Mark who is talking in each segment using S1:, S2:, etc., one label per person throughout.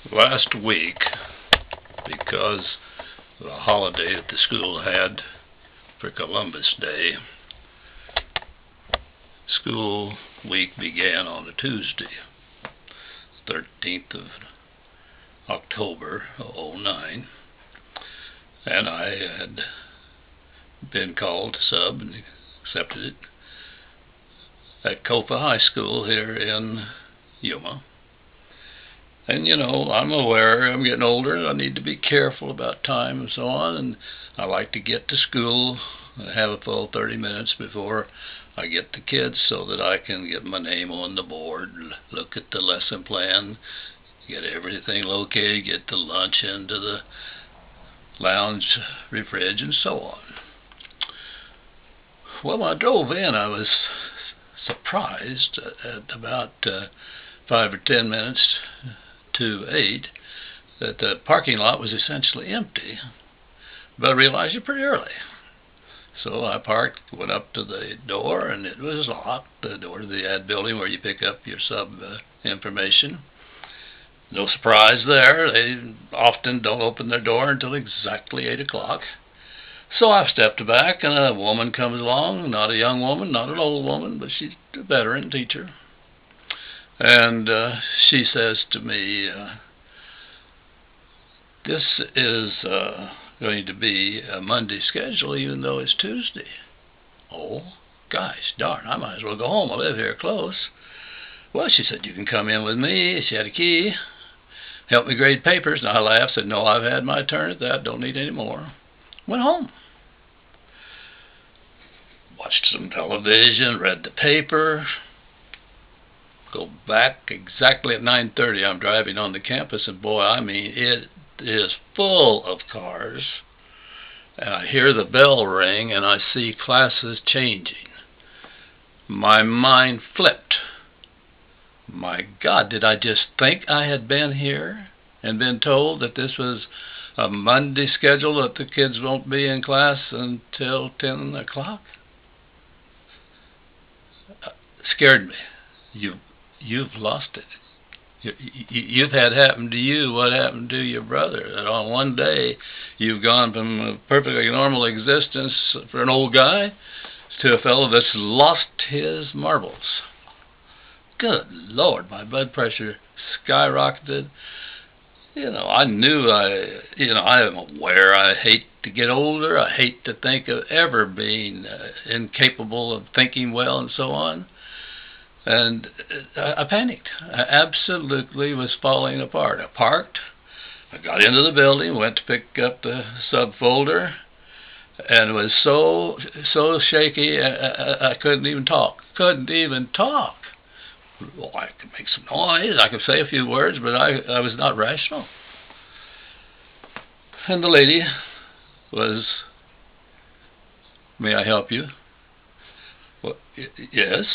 S1: Last week, because of the holiday that the school had for Columbus Day, school week began on a Tuesday, 13th of October '09, and I had been called to sub and accepted it at Copa High School here in Yuma. And I'm aware I'm getting older. I need to be careful about time and so on. And I like to get to school and have a full 30 minutes before I get the kids so that I can get my name on the board, look at the lesson plan, get everything located, get the lunch into the lounge fridge, and so on. Well, when I drove in, I was surprised at about 5 or 10 minutes to 8 that the parking lot was essentially empty, but I realized it pretty early. So I parked, went up to the door, and it was locked, the door to the ad building where you pick up your sub information. No surprise there. They often don't open their door until exactly 8 o'clock. So I stepped back, and a woman comes along, not a young woman, not an old woman, but she's a veteran teacher. And she says to me, this is going to be a Monday schedule even though it's Tuesday. Oh, gosh darn, I might as well go home. I live here close. Well, she said, you can come in with me. She had a key. Help me grade papers. And I laughed, said, no, I've had my turn at that. Don't need any more. Went home. Watched some television, read the paper. Go back exactly at 9:30. I'm driving on the campus, and boy, I mean, it is full of cars. And I hear the bell ring, and I see classes changing. My mind flipped. My God, did I just think I had been here and been told that this was a Monday schedule, that the kids won't be in class until 10 o'clock? Scared me. You've lost it. You've had happen to you what happened to your brother, that on one day you've gone from a perfectly normal existence for an old guy to a fellow that's lost his marbles. Good Lord, my blood pressure skyrocketed. I knew I am aware I hate to get older. I hate to think of ever being incapable of thinking well and so on. And I panicked. I absolutely was falling apart. I parked. I got into the building, went to pick up the subfolder, and was so shaky I couldn't even talk. Couldn't even talk. Well, I could make some noise. I could say a few words, but I was not rational. And the lady was, may I help you? Well, yes.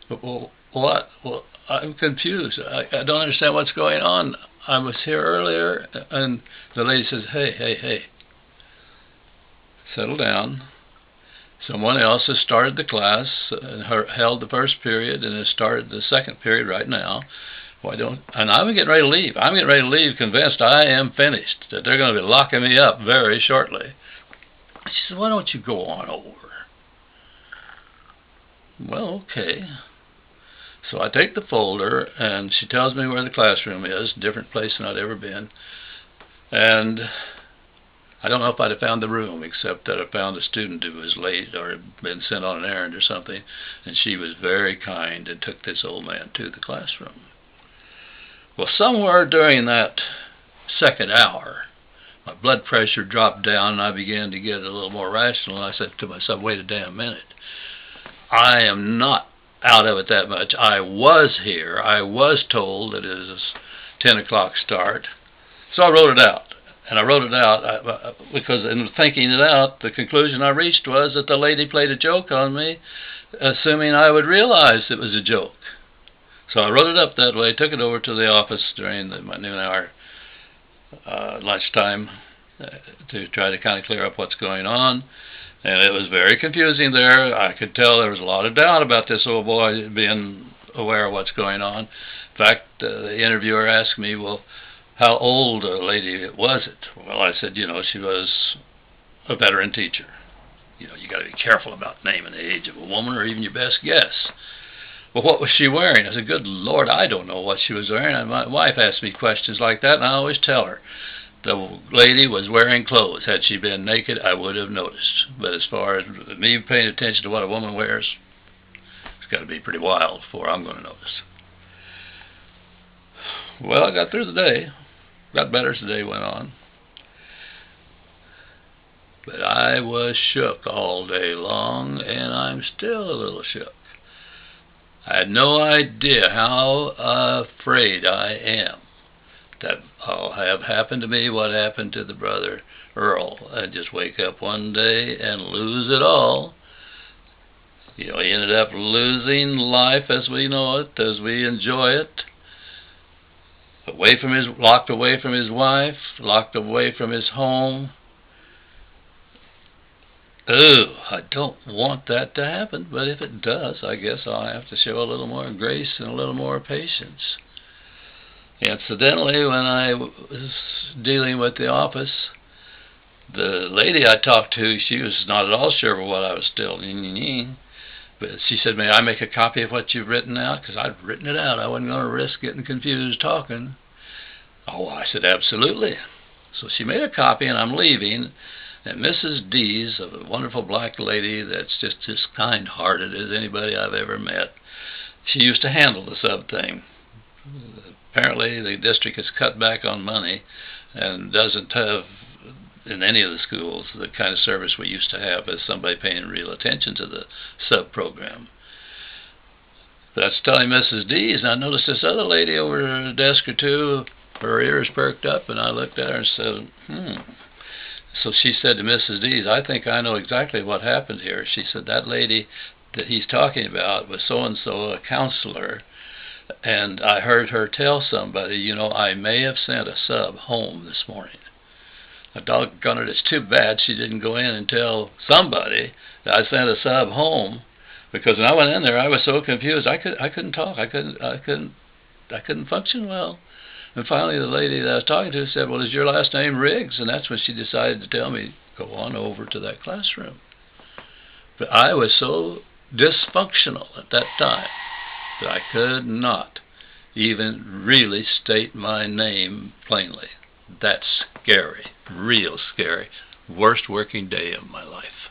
S1: Well, what? Well, I'm confused. I don't understand what's going on. I was here earlier, and the lady says, hey, settle down. Someone else has started the class, held the first period, and has started the second period right now. And I'm getting ready to leave. I'm getting ready to leave convinced I am finished, that they're going to be locking me up very shortly. She said, why don't you go on over? Well, okay. So I take the folder, and she tells me where the classroom is, different place than I'd ever been. And I don't know if I'd have found the room, except that I found a student who was late or had been sent on an errand or something, and she was very kind and took this old man to the classroom. Well, somewhere during that second hour, my blood pressure dropped down, and I began to get a little more rational, and I said to myself, wait a damn minute. I am not out of it that much. I was here. I was told that it is 10 o'clock start. So I wrote it out. And I wrote it out because in thinking it out, the conclusion I reached was that the lady played a joke on me, assuming I would realize it was a joke. So I wrote it up that way, took it over to the office during my noon hour lunchtime to try to kind of clear up what's going on. And it was very confusing there. I could tell there was a lot of doubt about this old boy being aware of what's going on. In fact, the interviewer asked me, well, how old a lady was it? Well, I said, she was a veteran teacher. You got to be careful about naming the age of a woman, or even your best guess. Well, what was she wearing? I said, good Lord, I don't know what she was wearing. And my wife asked me questions like that, and I always tell her, the lady was wearing clothes. Had she been naked, I would have noticed. But as far as me paying attention to what a woman wears, it's got to be pretty wild before I'm going to notice. Well, I got through the day. Got better as the day went on. But I was shook all day long, and I'm still a little shook. I had no idea how afraid I am that I'll have happened to me what happened to the brother Earl. I just wake up one day and lose it all. He ended up losing life as we know it, as we enjoy it. Locked away from his wife, locked away from his home. Oh, I don't want that to happen, but if it does, I guess I'll have to show a little more grace and a little more patience. Incidentally, when I was dealing with the office, the lady I talked to, she was not at all sure of what I was still but she said, may I make a copy of what you've written out? Because I'd written it out. I wasn't going to risk getting confused talking. Oh, I said, absolutely. So she made a copy, and I'm leaving. And Mrs. Dees, a wonderful black lady that's just as kind-hearted as anybody I've ever met, she used to handle the sub thing. Apparently the district has cut back on money and doesn't have in any of the schools the kind of service we used to have as somebody paying real attention to the sub program. But I was telling Mrs. Dees, and I noticed this other lady over at a desk or two, her ears perked up, and I looked at her and said, So she said to Mrs. Dees, I think I know exactly what happened here. She said, that lady that he's talking about was so-and-so, a counselor, and I heard her tell somebody, I may have sent a sub home this morning. Now, doggone it, it's too bad she didn't go in and tell somebody that I sent a sub home, because when I went in there, I was so confused, I couldn't talk, I couldn't function well. And finally, the lady that I was talking to said, well, is your last name Riggs? And that's when she decided to tell me, go on over to that classroom. But I was so dysfunctional at that time that I could not even really state my name plainly. That's scary, real scary. Worst working day of my life.